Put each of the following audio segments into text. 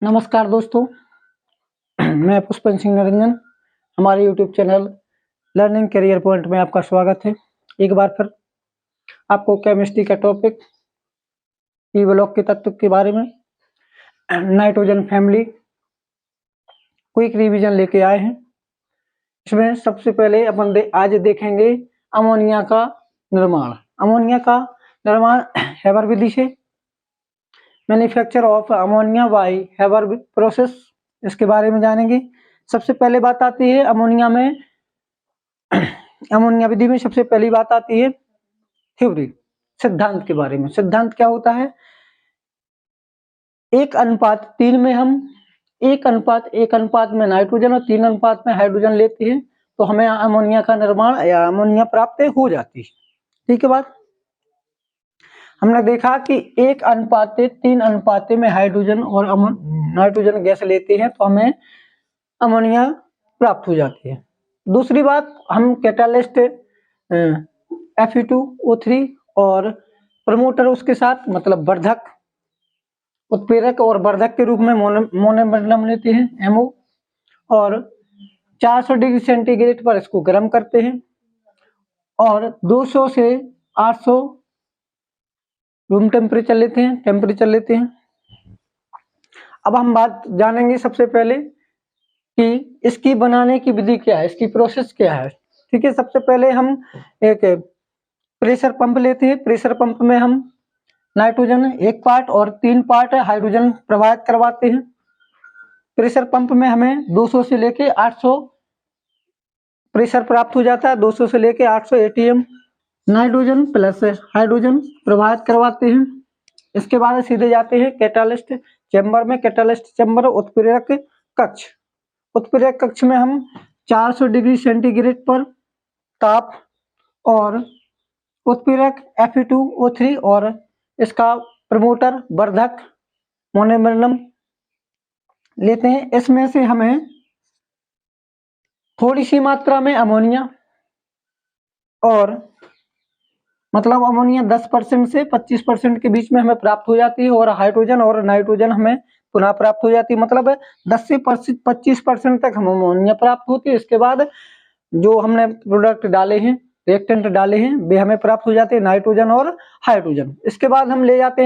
नमस्कार दोस्तों, मैं पुष्पन सिंह निरंजन। हमारे YouTube channel learning career point में आपका स्वागत है। एक बार फिर आपको केमिस्ट्री का टॉपिक ई ब्लॉक के तत्व के बारे में नाइट्रोजन फैमिली क्विक रिवीजन लेके आए हैं। इसमें सबसे पहले अपन आज देखेंगे अमोनिया का निर्माण। अमोनिया का निर्माण हेबर विधि से, manufacture of ammonia by Haber process, इसके बारे में जानेंगे। सबसे पहले बात आती है अमोनिया विधि में सबसे पहली बात आती है थ्योरी, सिद्धांत के बारे में। सिद्धांत क्या होता है? 1:3 में हम 1:1 में नाइट्रोजन और 3 में हाइड्रोजन लेते हैं तो हमें अमोनिया का निर्माण या अमोनिया प्राप्त हो जाती है। ठीक है बात। हमने देखा कि 1:3 में हाइड्रोजन और नाइट्रोजन गैस लेते हैं तो हमें अमोनिया प्राप्त हो जाती है। दूसरी बात, हम कैटालिस्ट Fe2O3 और प्रमोटर उसके साथ, मतलब वर्धक, उत्प्रेरक और वर्धक के रूप में मोनोमर लेते हैं MO, और 400 डिग्री सेंटीग्रेड पर इसको गर्म करते हैं और 200 से 800 रूम टेम्परेचर लेते हैं। अब हम बात जानेंगे सबसे पहले कि इसकी बनाने की विधि क्या है, इसकी प्रोसेस क्या है। ठीक है, सबसे पहले हम एक प्रेशर पंप लेते हैं। प्रेशर पंप में हम नाइट्रोजन 1 पार्ट और 3 पार्ट हाइड्रोजन प्रवाहित करवाते हैं। प्रेशर पंप में हमें 200 से लेके 800 प्रेशर प्राप्त हो जाता है। 200 से लेके 800 ATM नाइट्रोजन प्लस हाइड्रोजन प्रवाहित करवाते हैं। इसके बाद सीधे जाते हैं कैटालिस्ट चैम्बर में। कैटालिस्ट चैम्बर उत्प्रेरक कक्ष। उत्प्रेरक कक्ष में हम 400 डिग्री सेंटीग्रेड पर ताप और उत्प्रेरक Fe2O3 और इसका प्रमोटर वर्धक मोनोमर लेते हैं। इसमें से हमें थोड़ी सी मात्रा में अमोनिया, और मतलब अमोनिया 10% से 25% के बीच में हमें प्राप्त हो जाती है, और हाइड्रोजन और नाइट्रोजन हमें पुनः प्राप्त हो जाती है। मतलब 10 से 25% तक हम अमोनिया प्राप्त होती है। इसके बाद जो हमने प्रोडक्ट डाले हैं, रिएक्टेंट डाले हैं, वे हमें प्राप्त हो जाते हैं, नाइट्रोजन और हाइड्रोजन। इसके बाद हम ले जाते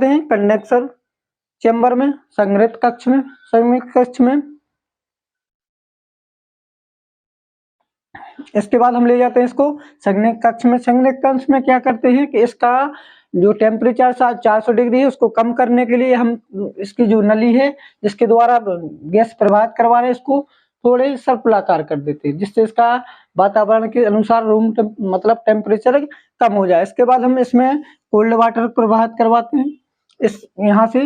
हैं कंडेंसर चैम्बर में, संग्रहित कक्ष में। इसके बाद हम ले जाते हैं इसको संघनक कक्ष में। संघनक कक्ष में क्या करते हैं कि इसका जो टेम्परेचर 400 डिग्री है उसको कम करने के लिए हम इसकी जो नली है जिसके द्वारा गैस प्रवाहित करवा रहे हैं इसको थोड़े सर्पिलाकार कर देते हैं, जिससे इसका वातावरण के अनुसार मतलब टेम्परेचर कम हो जाए। इसके बाद हम इसमें कोल्ड वाटर प्रवाहित करवाते हैं। इस यहाँ से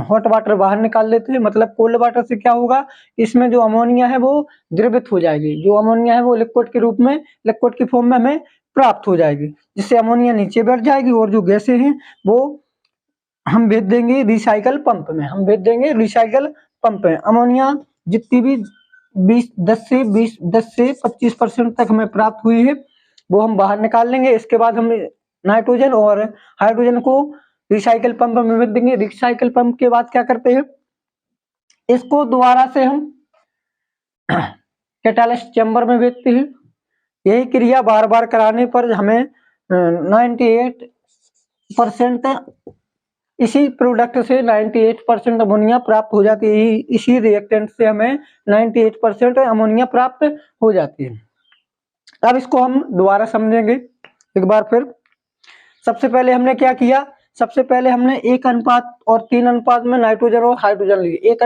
हॉट वाटर बाहर निकाल लेते हैं। मतलब कोल्ड वाटर से क्या होगा, इसमें जो अमोनिया है वो द्रवित हो जाएगी। जो अमोनिया है वो लिक्विड के रूप में, लिक्विड की फॉर्म में हमें प्राप्त हो जाएगी, जिससे अमोनिया नीचे बैठ जाएगी और जो गैसें हैं वो हम भेज देंगे रिसाइकल पंप में। अमोनिया जितनी भी 10 से 25% तक हमें प्राप्त हुई है वो हम बाहर निकाल लेंगे। इसके बाद हम नाइट्रोजन और हाइड्रोजन को रिसाइकल पंप में भेज देंगे। रिसाइकल पंप के बाद क्या करते हैं, इसको दोबारा से हम कैटालिस्ट चैम्बर में भेजते हैं। यही क्रिया बार बार कराने पर हमें 98% इसी प्रोडक्ट से 98% अमोनिया प्राप्त हो जाती है। इसी रिएक्टेंट से हमें 98% अमोनिया प्राप्त हो जाती है। अब इसको हम दोबारा समझेंगे एक बार फिर। सबसे पहले हमने क्या किया, सबसे पहले हमने 1:3 में नाइट्रोजन और हाइड्रोजन लिए। 1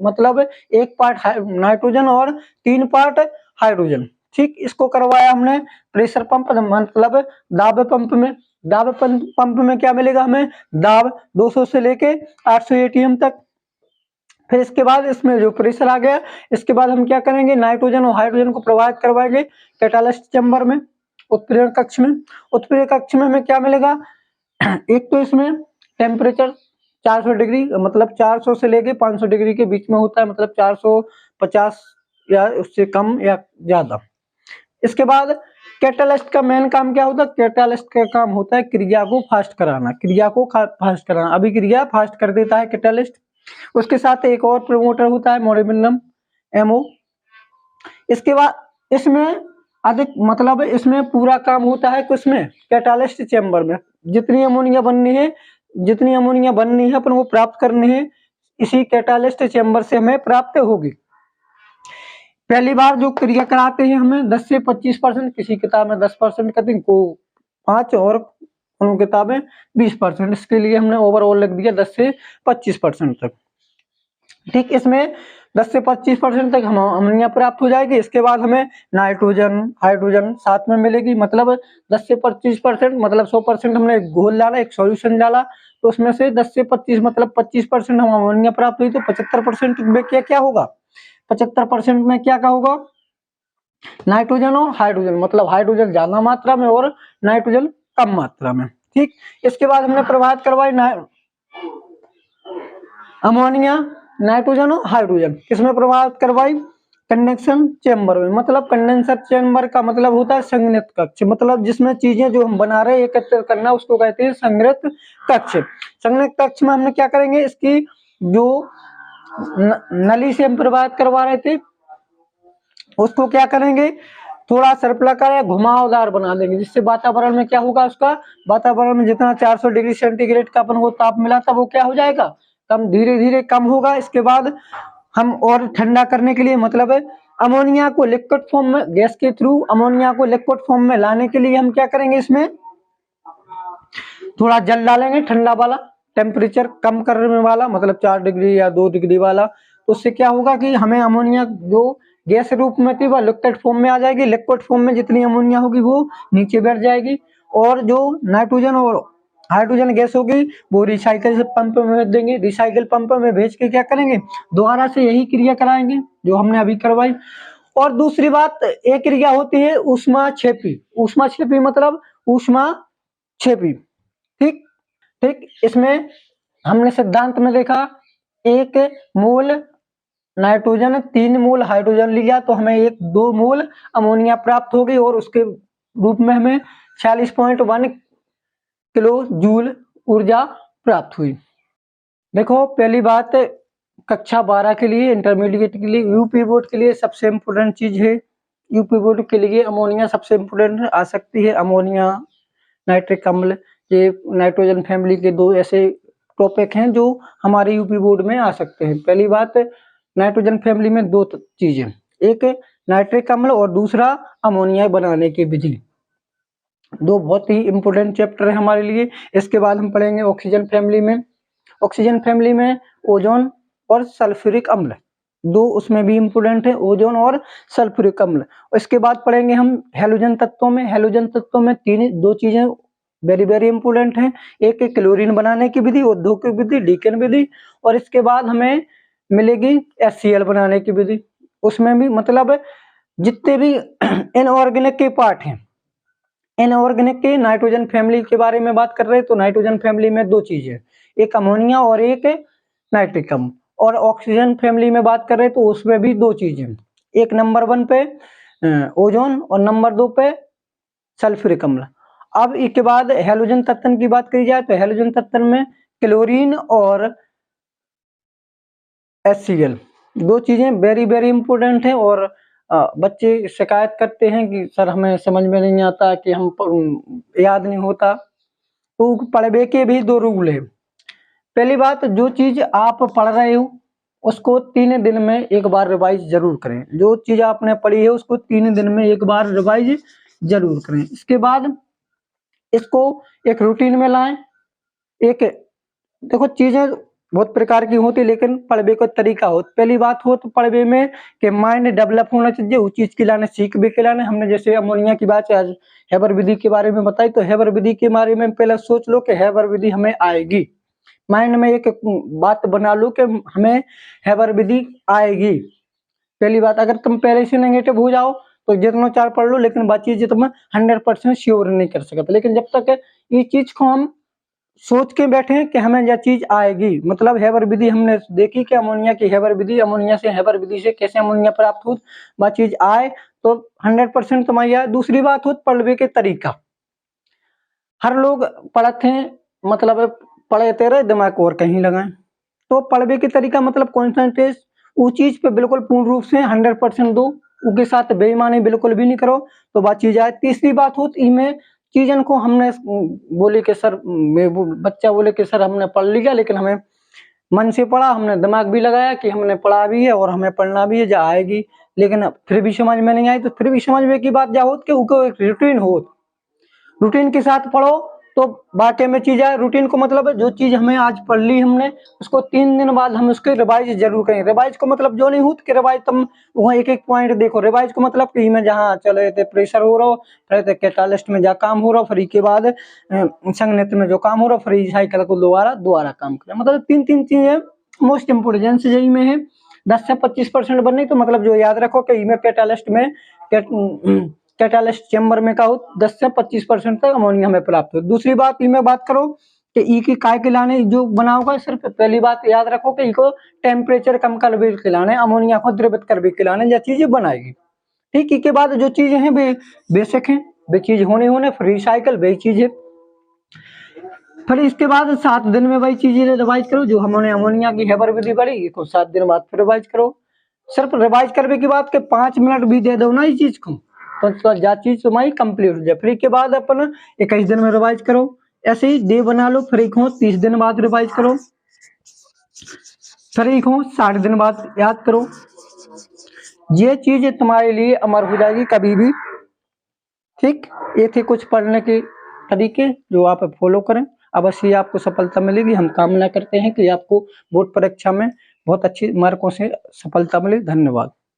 मतलब 1 पार्ट नाइट्रोजन और 3 पार्ट हाइड्रोजन। ठीक, इसको करवाया हमने प्रेशर पंप, मतलब दाब पंप में। दाब पंप में क्या मिलेगा हमें, दाब 200 से लेके 800 ATM तक। फिर इसके बाद इसमें जो प्रेशर आ गया, इसके बाद हम क्या करेंगे, नाइट्रोजन और हाइड्रोजन को प्रवाहित करवाएंगे कैटालिस्ट चैम्बर में, उत्प्रेरक कक्ष में। उत्प्रेरक कक्ष में हमें क्या मिलेगा, एक तो इसमें टेम्परेचर 400 डिग्री, मतलब 400 से लेके 500 डिग्री के बीच में होता है, मतलब 450 या उससे कम या ज्यादा। इसके बाद कैटालिस्ट का मेन काम क्या होता है? कैटालिस्ट का काम होता है क्रिया को फास्ट कराना, क्रिया को फास्ट कराना। अभिक्रिया फास्ट कर देता है कैटालिस्ट। उसके साथ एक और प्रमोटर होता है मोलिब्डेनम एमओ। इसके बाद इसमें अधिक मतलब इसमें पूरा काम होता है किसमें? कैटालिस्ट चेंबर में। जितनी अमोनिया बननी है अपन वो प्राप्त करनी है इसी कैटालिस्ट चेंबर से हमें प्राप्त होगी। पहली बार जो क्रिया कराते हैं हमें 10 से 25%, किसी किताब में 10% कहते हैं, को 5 और उन किताब में 20%। इसके लिए हमने ओवरऑल लिख दिया 10 से 25% तक। ठीक, इसमें 10 से 25% तक हम अमोनिया प्राप्त हो जाएगी। इसके बाद हमें नाइट्रोजन हाइड्रोजन साथ में मिलेगी। मतलब 10 से 25% मतलब 100% हमने घोल डाला, एक सॉल्यूशन डाला, तो उसमें से 10 से 25 मतलब 25% हम अमोनिया प्राप्त हुई। तो 75% में क्या होगा? 75% में क्या होगा? नाइट्रोजन और हाइड्रोजन, मतलब हाइड्रोजन ज्यादा मात्रा में और नाइट्रोजन कम मात्रा में। ठीक, इसके बाद हमने प्रभावित करवाई अमोनिया नाइट्रोजन और हाइड्रोजन किसमें प्रभावित करवाई? कंडेंसर चेंबर में। मतलब कंडेंसर चेंबर का मतलब होता है संघनित कक्ष। मतलब जिसमें चीजें जो हम बना रहे हैं एकत्रित करना उसको कहते हैं संघनित कक्ष। संघनित कक्ष में हमने क्या करेंगे? इसकी जो नली से हम प्रभावित करवा रहे थे उसको क्या करेंगे? थोड़ा सर्पिलाकार या घुमावदार बना देंगे, जिससे वातावरण में क्या होगा? उसका वातावरण में जितना 400 डिग्री सेंटीग्रेड का अपन को ताप मिला था वो क्या हो जाएगा? कम, धीरे धीरे कम होगा। इसके बाद हम और ठंडा करने के लिए मतलब अमोनिया को लिक्विड फॉर्म में, गैस के थ्रू अमोनिया को लिक्विड फॉर्म में लाने के लिए हम क्या करेंगे? इसमें थोड़ा जल डालेंगे ठंडा वाला, टेम्परेचर कम करने वाला, मतलब 4 डिग्री या 2 डिग्री वाला। तो उससे क्या होगा कि हमें अमोनिया जो गैस रूप में थी वह लिक्विड फॉर्म में आ जाएगी। लिक्विड फॉर्म में जितनी अमोनिया होगी वो नीचे बैठ जाएगी और जो नाइट्रोजन और हाइड्रोजन गैस होगी वो रिसाइकिल पंप में भेज देंगे। रिसाइकिल पंप में भेज के क्या करेंगे? दोबारा से यही क्रिया कराएंगे जो हमने अभी करवाई। और दूसरी बात, एक क्रिया होती है ऊष्माक्षेपी। ऊष्माक्षेपी मतलब ऊष्माक्षेपी। ठीक ठीक, इसमें हमने सिद्धांत में देखा 1 मोल नाइट्रोजन 3 मोल हाइड्रोजन लिया तो हमें 2 मोल अमोनिया प्राप्त होगी और उसके रूप में हमें 46.1 किलो जूल ऊर्जा प्राप्त हुई। देखो, पहली बात कक्षा 12 के लिए, इंटरमीडिएट के लिए, यूपी बोर्ड के लिए सबसे इम्पोर्टेंट चीज है। यूपी बोर्ड के लिए अमोनिया सबसे इम्पोर्टेंट आ सकती है। अमोनिया, नाइट्रिक अम्ल, ये नाइट्रोजन फैमिली के 2 ऐसे टॉपिक हैं जो हमारे यूपी बोर्ड में आ सकते हैं। पहली बात, नाइट्रोजन फैमिली में 2 चीजें, एक नाइट्रिक अम्ल और दूसरा अमोनिया बनाने की विधि। 2 बहुत ही इंपोर्टेंट चैप्टर है हमारे लिए। इसके बाद हम पढ़ेंगे ऑक्सीजन फैमिली में। ऑक्सीजन फैमिली में ओजोन और सल्फ्यूरिक अम्ल, 2 उसमें भी इंपोर्टेंट है, ओजोन और सल्फ्यूरिक अम्ल। इसके बाद पढ़ेंगे हम हैलोजन तत्वों में। हैलोजन तत्वों में 2 चीजें वेरी वेरी इंपोर्टेंट है। एक क्लोरीन बनाने की विधि, औद्योगिक विधि, डीकेन विधि, और इसके बाद हमें मिलेगी HCl बनाने की विधि। उसमें भी मतलब जितने भी इनऑर्गेनिक के पार्ट हैं, इनऑर्गेनिक के नाइट्रोजन फैमिली के बारे में बात कर रहे हैं तो नाइट्रोजन फैमिली में 2 चीजें, एक अमोनिया और एक नाइट्रिक अम्ल। और ऑक्सीजन फैमिली में बात कर रहे हैं तो उसमें भी 2 चीजें, एक नंबर 1 पे ओजोन और नंबर 2 पे सल्फ्यूरिक अम्ल। अब इसके बाद हैलोजन तत्व की बात करी जाए तो हैलोजन तत्व में क्लोरीन और HCl, 2 चीजें वेरी वेरी इंपोर्टेंट है। और बच्चे शिकायत करते हैं कि सर हमें समझ में नहीं आता, कि हम याद नहीं होता। तो पढ़वे के भी 2 रूल है। पहली बात, जो चीज आप पढ़ रहे हो उसको 3 दिन में एक बार रिवाइज जरूर करें। जो चीज आपने पढ़ी है उसको 3 दिन में एक बार रिवाइज जरूर करें। इसके बाद इसको एक रूटीन में लाएं। एक देखो, चीजें बहुत प्रकार की होती है लेकिन पढ़वे का तरीका हो। पहली बात हो तो पढ़वे में कि माइंड डेवलप होना चाहिए, उस चीज के लाने सीख भी के लाने। हमने जैसे अमोनिया की बात आज हैबर विधि के बारे में बताई तो हैबर विधि के बारे में पहले सोच लो कि हैबर विधि हमें आएगी। माइंड में एक बात बना लो कि हमें हैबर विधि आएगी। पहली बात, अगर तुम पहले से नेगेटिव हो जाओ तो जितना 4 पढ़ लो लेकिन बात चीज तुम 100% श्योर नहीं कर सकते। लेकिन जब तक ये चीज को हम सोच के बैठे हैं कि हमें यह चीज आएगी, मतलब हैबर विधि हमने देखी कि अमोनिया की हैबर विधि, अमोनिया से हैबर विधि से कैसे अमोनिया प्राप्त हो, वह चीज आए तो 100% तुम्हारी आए। दूसरी बात हो पढ़वे के तरीका, हर लोग पढ़ते हैं मतलब पढ़ते रहे दिमाग और कहीं लगाएं, तो पढ़वे के तरीका मतलब कॉन्सेंट्रेट वो चीज पे बिल्कुल पूर्ण रूप से 100% दो, उसके साथ बेईमानी बिल्कुल भी नहीं करो, तो बात चीज आए। तीसरी बात हो इनमें चीजन को हमने बोले कि सर बच्चा बोले कि सर हमने पढ़ लिया लेकिन हमें मन से पढ़ा, हमने दिमाग भी लगाया कि हमने पढ़ा भी है और हमें पढ़ना भी है, जा आएगी, लेकिन फिर भी समझ में नहीं आई, तो फिर भी समझ में की बात जा होत कि उनको एक रूटीन हो, रूटीन के साथ पढ़ो तो बाटे में चीज आए। रूटीन को मतलब जो चीज हमें आज पढ़ ली हमने उसको 3 दिन बाद हम उसके रिवाइज जरूर करें। रिवाइज को मतलब जो नहीं हो कि रिवाइज तुम वहाँ एक एक पॉइंट देखो, रिवाइज को मतलब कि में जहाँ चले थे प्रेशर हो रहा हो, फिर कैटालिस्ट में जहाँ काम हो रहा हो, फिर के बाद संगणित में जो काम हो रहा हो, फिर साइकिल को दोबारा काम करें। मतलब 3 चीजें मोस्ट इम्पोर्टेंट यही में है। 10 से 25% बनने तो मतलब जो याद रखो कि में कैटालिस्ट में कैटालिस्ट चेम्बर में का हो 10 से 25% तक अमोनिया में प्राप्त हो। दूसरी बात में बात करो कि ई की काय के लाने जो बनाओगा, सिर्फ पहली बात याद रखो कि इको टेम्परेचर कम कर भी खिलाने, अमोनिया को द्रवित कर भी खिलाने, यह चीजें बनाएगी। ठीक, इसके बाद जो चीजें हैं वे बेसिक हैं, वे चीज होने फ्री साइकिल वही चीज है। फिर इसके बाद 7 दिन में वही चीजें रिवाइज करो जो हमने अमोनिया की हैबर विधि पढ़ी, इसको 7 दिन बाद फिर रिवाइज करो। सिर्फ रिवाइज करने के बाद के 5 मिनट भी दे दो ना इस चीज को, तो जा चीज तुम्हारी कंप्लीट हो जाए। फिर के बाद अपन 21 दिन में रिवाइज करो, ऐसे ही डे बना लो। फिर एक हो 30 दिन बाद रिवाइज करो, फिर एक हो 60 दिन बाद याद करो। ये चीज तुम्हारे लिए अमर हो जाएगी कभी भी। ठीक, ये थे कुछ पढ़ने के तरीके जो आप फॉलो करें, अवश्य आपको सफलता मिलेगी। हम कामना करते हैं कि आपको बोर्ड परीक्षा में बहुत अच्छी मार्कों से सफलता मिले। धन्यवाद।